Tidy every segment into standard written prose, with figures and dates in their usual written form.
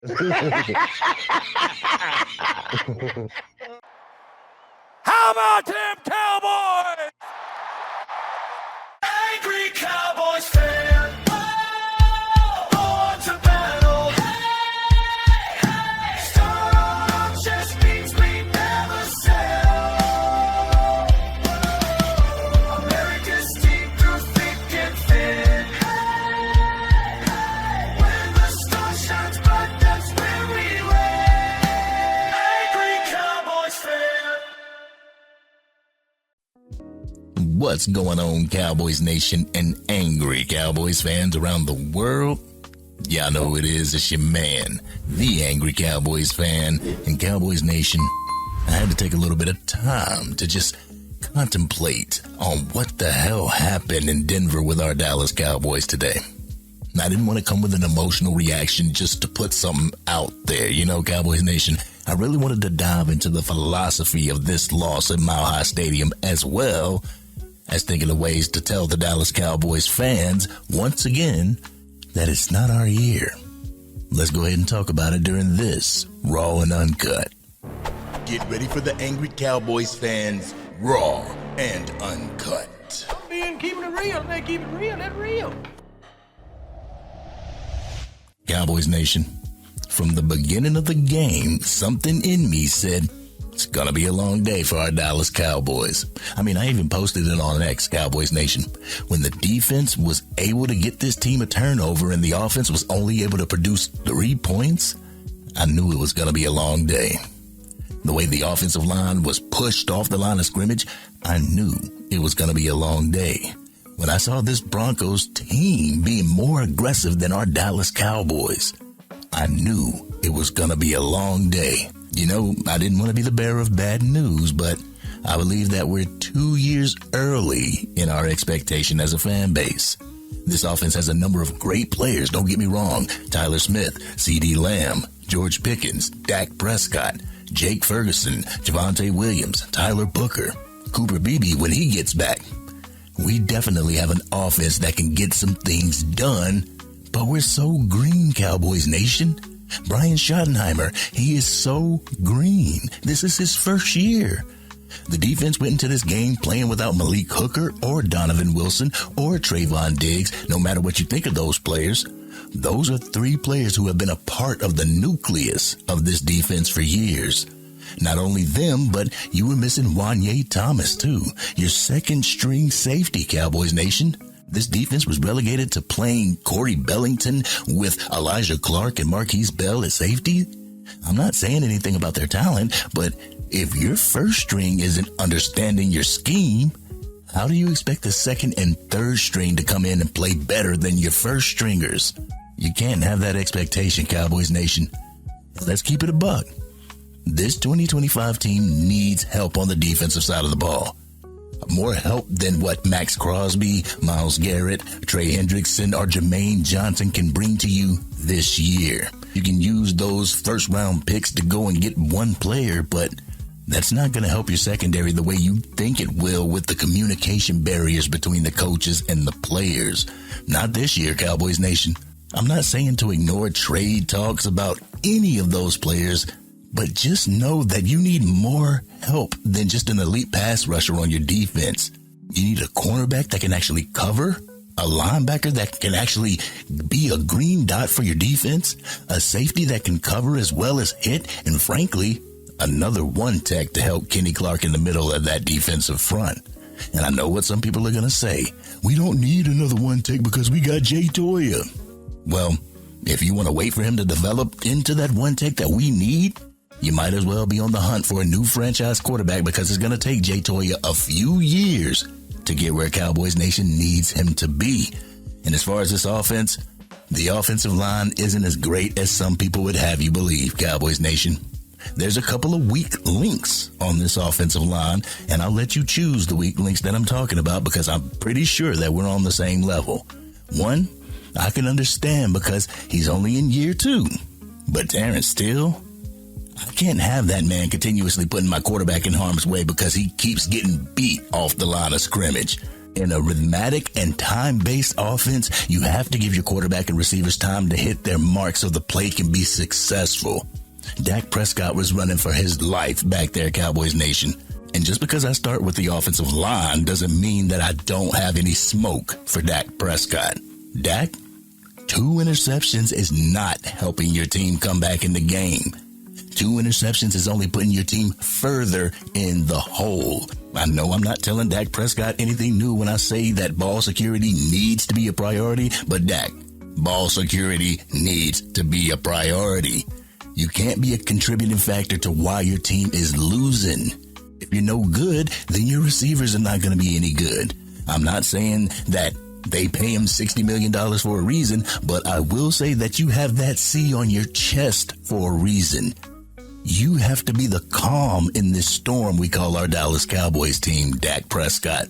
How about them Cowboys? Angry Cowboys fan. Born to battle. Strong chest means we never sell. America's team through thick and thin. When the sun shines bright, that's where we win. Angry Cowboys fan. What's going on, Cowboys Nation and angry Cowboys fans around the world? Y'all know who it is. It's your man, the angry Cowboys fan and Cowboys Nation. I had to take a little bit of time to just contemplate on what the hell happened in Denver with our Dallas Cowboys today. I didn't want to come with an emotional reaction just to put something out there. You know, Cowboys Nation, I really wanted to dive into the philosophy of this loss at Mile High Stadium, as well as thinking of ways to tell the Dallas Cowboys fans once again that it's not our year. Let's go ahead and talk about it during this Raw and Uncut. Get ready for the angry Cowboys fans, Raw and Uncut. I'm being keeping it real. They keep it real. That's real. Cowboys Nation, from the beginning of the game, something in me said, it's gonna be a long day for our Dallas Cowboys. I mean, I even posted it on X, Cowboys Nation. When the defense was able to get this team a turnover and the offense was only able to produce 3 points, I knew it was gonna be a long day. The way the offensive line was pushed off the line of scrimmage, I knew it was gonna be a long day. When I saw this Broncos team being more aggressive than our Dallas Cowboys, I knew it was gonna be a long day. You know, I didn't want to be the bearer of bad news, but I believe that we're 2 years early in our expectation as a fan base. This offense has a number of great players, don't get me wrong. Tyler Smith, CeeDee Lamb, George Pickens, Dak Prescott, Jake Ferguson, Javonte Williams, Tyler Booker, Cooper Beebe when he gets back. We definitely have an offense that can get some things done, but we're so green, Cowboys Nation. Brian Schottenheimer, he is so green. This is his first year. The defense went into this game playing without Malik Hooker or Donovan Wilson or Trayvon Diggs. No matter what you think of those players, those are 3 players who have been a part of the nucleus of this defense for years. Not only them, but you were missing Wanye Thomas too, your second string safety, Cowboys Nation. This defense was relegated to playing Corey Bellington with Elijah Clark and Marquise Bell at safety. I'm not saying anything about their talent, but if your first string isn't understanding your scheme, how do you expect the second and third string to come in and play better than your first stringers? You can't have that expectation, Cowboys Nation. Let's keep it a buck. This 2025 team needs help on the defensive side of the ball. More help than what Max Crosby, Myles Garrett, Trey Hendrickson, or Jermaine Johnson can bring to you this year. You can use those first-round picks to go and get one player, but that's not going to help your secondary the way you think it will with the communication barriers between the coaches and the players. Not this year, Cowboys Nation. I'm not saying to ignore trade talks about any of those players, but just know that you need more help than just an elite pass rusher on your defense. You need a cornerback that can actually cover, a linebacker that can actually be a green dot for your defense, a safety that can cover as well as hit, and frankly, another one tech to help Kenny Clark in the middle of that defensive front. And I know what some people are going to say. We don't need another one tech because we got Jay Toya. Well, if you want to wait for him to develop into that one tech that we need, you might as well be on the hunt for a new franchise quarterback because it's going to take Jay Toya a few years to get where Cowboys Nation needs him to be. And as far as this offense, the offensive line isn't as great as some people would have you believe, Cowboys Nation. There's a couple of weak links on this offensive line, and I'll let you choose the weak links that I'm talking about because I'm pretty sure that we're on the same level. One, I can understand because he's only in year 2. But Terrence Steele, I can't have that man continuously putting my quarterback in harm's way because he keeps getting beat off the line of scrimmage. In a rhythmic and time-based offense, you have to give your quarterback and receivers time to hit their marks so the play can be successful. Dak Prescott was running for his life back there, Cowboys Nation. And just because I start with the offensive line doesn't mean that I don't have any smoke for Dak Prescott. Dak, 2 interceptions is not helping your team come back in the game. 2 interceptions is only putting your team further in the hole. I know I'm not telling Dak Prescott anything new when I say that ball security needs to be a priority, but Dak, ball security needs to be a priority. You can't be a contributing factor to why your team is losing. If you're no good, then your receivers are not going to be any good. I'm not saying that they pay him $60 million for a reason, but I will say that you have that C on your chest for a reason. You have to be the calm in this storm we call our Dallas Cowboys team, Dak Prescott.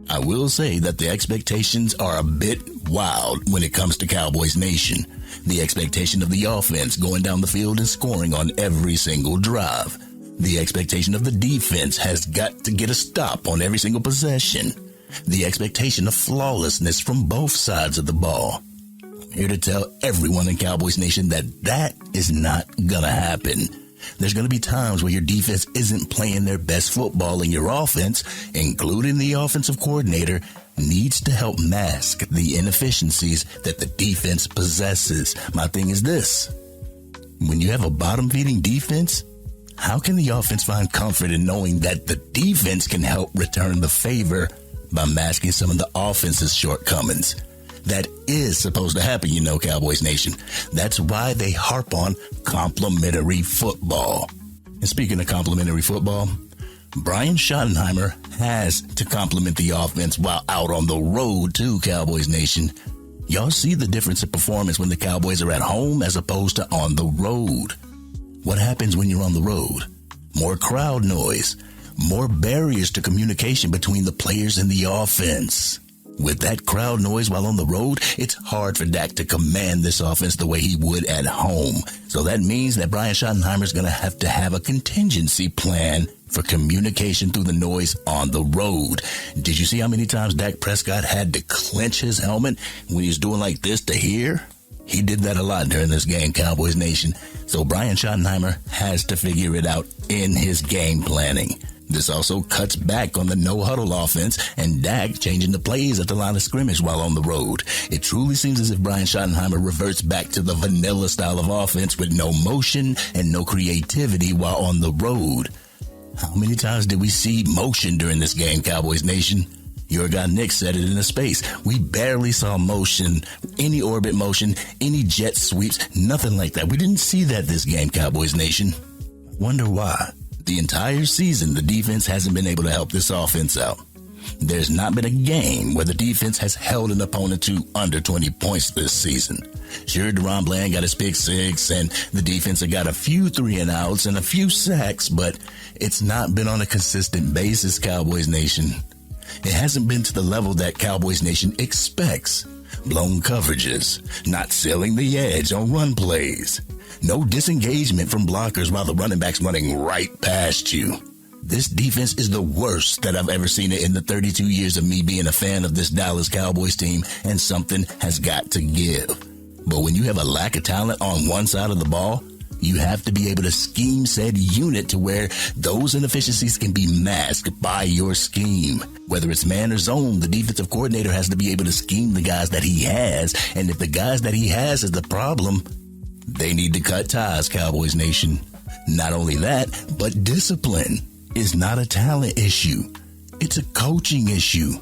I will say that the expectations are a bit wild when it comes to Cowboys Nation. The expectation of the offense going down the field and scoring on every single drive. The expectation of the defense has got to get a stop on every single possession. The expectation of flawlessness from both sides of the ball. I'm here to tell everyone in Cowboys Nation that is not going to happen. There's going to be times where your defense isn't playing their best football and your offense, including the offensive coordinator, needs to help mask the inefficiencies that the defense possesses. My thing is this. When you have a bottom-feeding defense, how can the offense find comfort in knowing that the defense can help return the favor by masking some of the offense's shortcomings? That is supposed to happen, Cowboys Nation. That's why they harp on complimentary football. And speaking of complimentary football, Brian Schottenheimer has to compliment the offense while out on the road too, Cowboys Nation. Y'all see the difference in performance when the Cowboys are at home as opposed to on the road. What happens when you're on the road? More crowd noise, more barriers to communication between the players and the offense. With that crowd noise while on the road, it's hard for Dak to command this offense the way he would at home. So that means that Brian Schottenheimer is going to have a contingency plan for communication through the noise on the road. Did you see how many times Dak Prescott had to clench his helmet when he was doing like this to hear? He did that a lot during this game, Cowboys Nation. So Brian Schottenheimer has to figure it out in his game planning. This also cuts back on the no-huddle offense and Dak changing the plays at the line of scrimmage while on the road. It truly seems as if Brian Schottenheimer reverts back to the vanilla style of offense with no motion and no creativity while on the road. How many times did we see motion during this game, Cowboys Nation? Your guy Nick said it in a space. We barely saw motion, any orbit motion, any jet sweeps, nothing like that. We didn't see that this game, Cowboys Nation. Wonder why? The entire season, the defense hasn't been able to help this offense out. There's not been a game where the defense has held an opponent to under 20 points this season. Sure, Deron Bland got his pick six, and the defense have got a few 3-and-outs and a few sacks, but it's not been on a consistent basis, Cowboys Nation. It hasn't been to the level that Cowboys Nation expects. Blown coverages, not sealing the edge on run plays. No disengagement from blockers while the running back's running right past you. This defense is the worst that I've ever seen it in the 32 years of me being a fan of this Dallas Cowboys team, and something has got to give. But when you have a lack of talent on one side of the ball, you have to be able to scheme said unit to where those inefficiencies can be masked by your scheme. Whether it's man or zone, the defensive coordinator has to be able to scheme the guys that he has, and if the guys that he has is the problem, they need to cut ties, Cowboys Nation. Not only that, but discipline is not a talent issue. It's a coaching issue.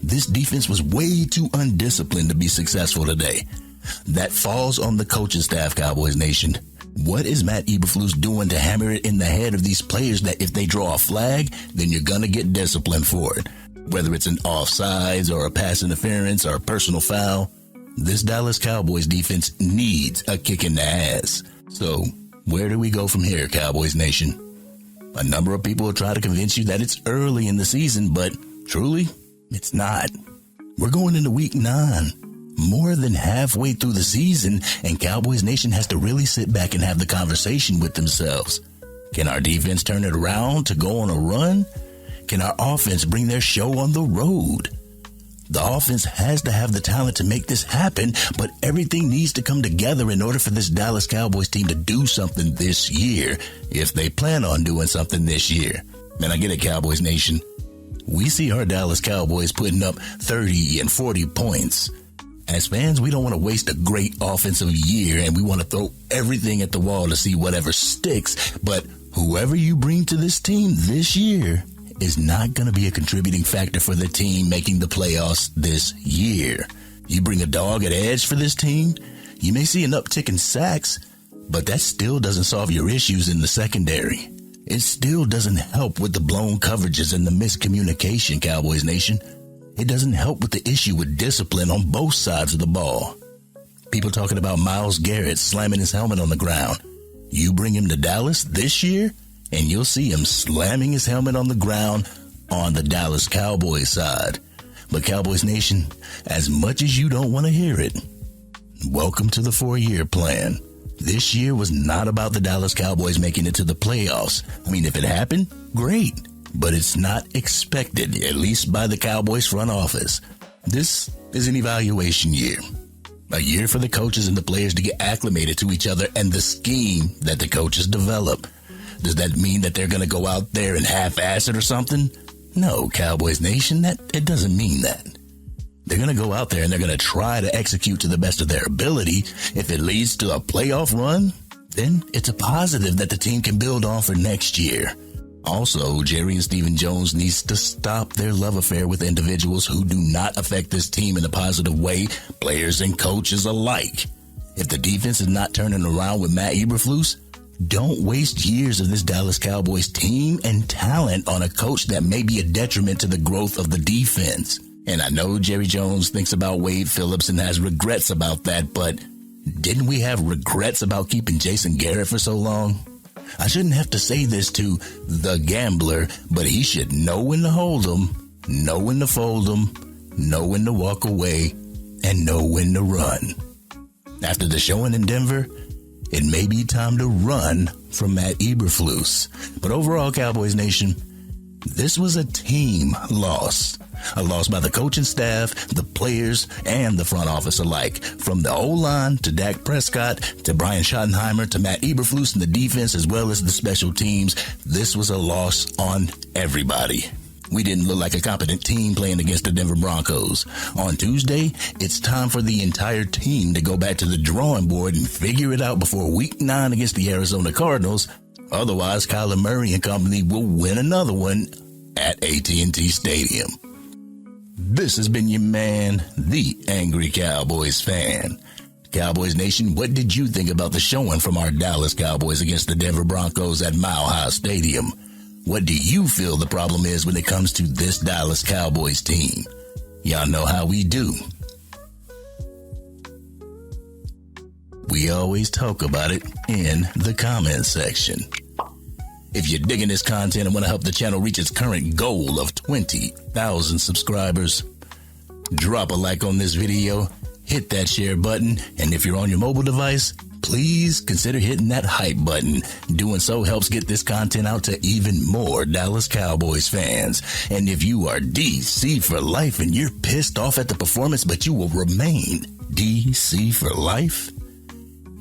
This defense was way too undisciplined to be successful today. That falls on the coaching staff, Cowboys Nation. What is Matt Eberflus doing to hammer it in the head of these players that if they draw a flag, then you're going to get disciplined for it? Whether it's an offsides or a pass interference or a personal foul, this Dallas Cowboys defense needs a kick in the ass. So, where do we go from here, Cowboys Nation? A number of people will try to convince you that it's early in the season, but truly, it's not. We're going into week 9. More than halfway through the season, and Cowboys Nation has to really sit back and have the conversation with themselves. Can our defense turn it around to go on a run? Can our offense bring their show on the road? The offense has to have the talent to make this happen, but everything needs to come together in order for this Dallas Cowboys team to do something this year, if they plan on doing something this year. Man, I get it, Cowboys Nation. We see our Dallas Cowboys putting up 30 and 40 points. As fans, we don't want to waste a great offensive year, and we want to throw everything at the wall to see whatever sticks. But whoever you bring to this team this year is not going to be a contributing factor for the team making the playoffs this year. You bring a dog at edge for this team, you may see an uptick in sacks, but that still doesn't solve your issues in the secondary. It still doesn't help with the blown coverages and the miscommunication, Cowboys Nation. It doesn't help with the issue with discipline on both sides of the ball. People talking about Myles Garrett slamming his helmet on the ground. You bring him to Dallas this year, and you'll see him slamming his helmet on the ground on the Dallas Cowboys side. But Cowboys Nation, as much as you don't want to hear it, welcome to the 4-year plan. This year was not about the Dallas Cowboys making it to the playoffs. I mean, if it happened, great. But it's not expected, at least by the Cowboys front office. This is an evaluation year. A year for the coaches and the players to get acclimated to each other and the scheme that the coaches develop. Does that mean that they're going to go out there and half-ass it or something? No, Cowboys Nation, it doesn't mean that. They're going to go out there and they're going to try to execute to the best of their ability. If it leads to a playoff run, then it's a positive that the team can build on for next year. Also, Jerry and Stephen Jones needs to stop their love affair with individuals who do not affect this team in a positive way, players and coaches alike. If the defense is not turning around with Matt Eberflus, don't waste years of this Dallas Cowboys team and talent on a coach that may be a detriment to the growth of the defense. And I know Jerry Jones thinks about Wade Phillips and has regrets about that, but didn't we have regrets about keeping Jason Garrett for so long? I shouldn't have to say this to the gambler, but he should know when to hold 'em, know when to fold 'em, know when to walk away, and know when to run. After the showing in Denver, it may be time to run from Matt Eberflus. But overall, Cowboys Nation, this was a team loss. A loss by the coaching staff, the players, and the front office alike. From the O-line to Dak Prescott to Brian Schottenheimer to Matt Eberflus and the defense as well as the special teams, this was a loss on everybody. We didn't look like a competent team playing against the Denver Broncos. On Tuesday, it's time for the entire team to go back to the drawing board and figure it out before Week 9 against the Arizona Cardinals. Otherwise, Kyler Murray and company will win another one at AT&T Stadium. This has been your man, the Angry Cowboys fan. Cowboys Nation, what did you think about the showing from our Dallas Cowboys against the Denver Broncos at Mile High Stadium? What do you feel the problem is when it comes to this Dallas Cowboys team? Y'all know how we do. We always talk about it in the comment section. If you're digging this content and want to help the channel reach its current goal of 20,000 subscribers, drop a like on this video, hit that share button, and if you're on your mobile device, please consider hitting that hype button. Doing so helps get this content out to even more Dallas Cowboys fans. And if you are DC for life and you're pissed off at the performance, but you will remain DC for life,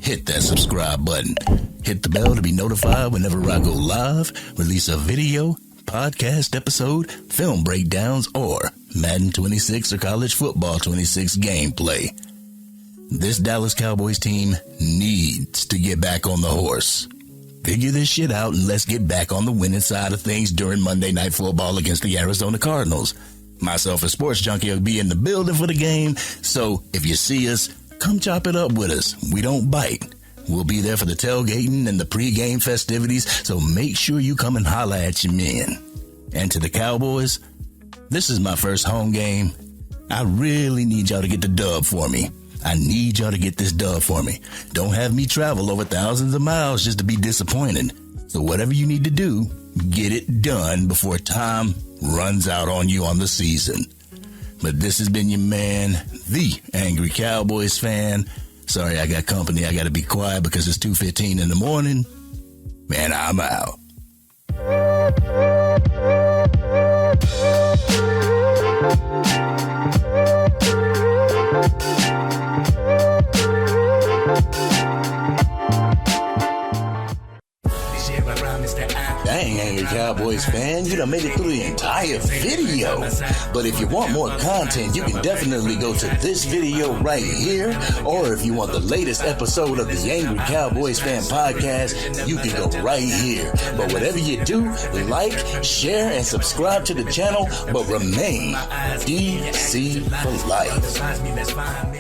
hit that subscribe button. Hit the bell to be notified whenever I go live, release a video, podcast episode, film breakdowns, or Madden 26 or College Football 26 gameplay. This Dallas Cowboys team needs to get back on the horse. Figure this shit out and let's get back on the winning side of things during Monday Night Football against the Arizona Cardinals. Myself and Sports Junkie will be in the building for the game, so if you see us, come chop it up with us. We don't bite. We'll be there for the tailgating and the pregame festivities, so make sure you come and holla at your men. And to the Cowboys, this is my first home game. I really need y'all to get the dub for me. I need y'all to get this dub for me. Don't have me travel over thousands of miles just to be disappointed. So whatever you need to do, get it done before time runs out on you on the season. But this has been your man, the Angry Cowboys fan. Sorry, I got company. I got to be quiet because it's 2:15 in the morning. Man, I'm out. Dang, Angry Cowboys fan, you done made it through the entire video. But if you want more content, you can definitely go to this video right here. Or if you want the latest episode of the Angry Cowboys Fan Podcast, you can go right here. But whatever you do, like, share, and subscribe to the channel, but remain DC for life.